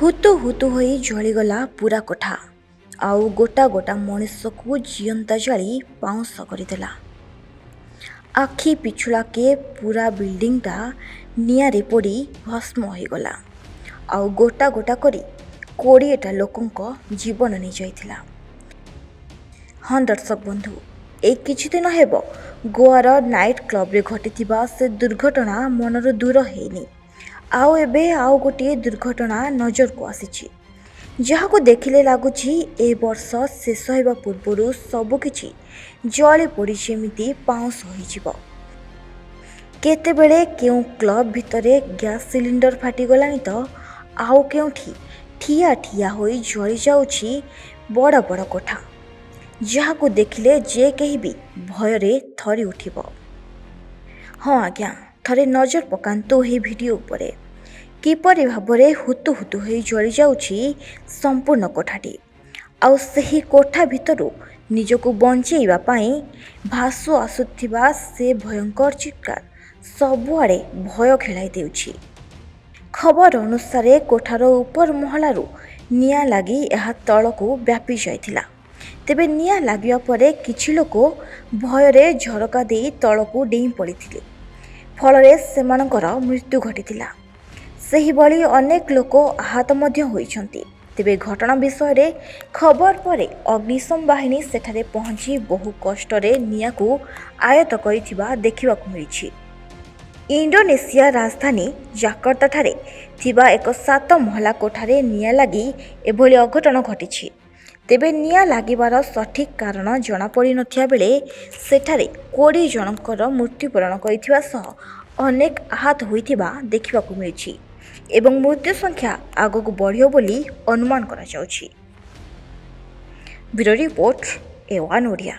हुतु हुतु होई जलीगला पूरा कोठा आउ गोटा गोटा मनीष को जीवंता जाली पाउंस करदेला। आखि पिछुड़ाके पूरा बिल्डिंगटा निआरे पड़ी भस्म हो गला आउ गोटा गोटा करी 20टा लोकंक जीवन नहीं जाइथिला। हाँ दर्शक बंधु, एक किछि दिन हेब गोवार नाइट क्लब रे घटिथिबा से दुर्घटना मनर दूर हेनी। आउ एबे आउ गोटे दुर्घटना नजर को आसीछि, जहाको देखिले लागुछि ए वर्ष शेष होइबा पूर्वरु सबकिछि जଳି पड़ी जेमिति पाउंस होइजिबो। केतेबेले केउ क्लब भितरे गैस सिलिंडर फाटी गलानी तो आउ केउठी ठिया ठिया होई जଳି जाउछि बड़ बड़ कोठा, जहाको देखिले जे केही भी भयरे थरी उठिबो। हाँ आज्ञा, थरे नजर पकांतु हे वीडियो उपरे किपरि भाबरे हुतु हुतु होई जଳି जाउछि संपूर्ण कोठाटी। आउ सही कोठा भितरु निजको बंचेइबा पाई भासु आसुथिबा से भयंकर चित्कार सबुआड़े भय खेलाई देउछि। खबर अनुसार कोठार ऊपर महलारू निया लागी यह तलकू व्यापी जाइथिला। तेबे निया लागिबा परे किछि लोक भयरे झरका देई तलकू डेई पड़िथिले, फलरे सेमानकर मृत्यु घटिथिला। सही भली अनेक लोक आहत मध्य होइछन्ति। तेबे घटना विषय रे खबर परे अग्निशम बाहिनी सेठारे पहुंची बहु कष्टरे नियाकू आयत करिथिबा देखिबाकू मिलिछि। इंडोनेशिया राजधानी जाकर्ता ठारे थिबा एक 7 महला कोठारे निया लागी एभली अघटन घटिछि। तेबे निया लागिबार सठिक कारण जଣା पड़ी नथिया बेले सेठारे 20 जनकर मृत्युवरण करिथिबा सह अनेक आहत होइथिबा देखिबाकू मिलिछि एवं मृत्यु संख्या आगक बढ़ियो बोली अनुमान करा जाउछि। Bureau report A1 Odia.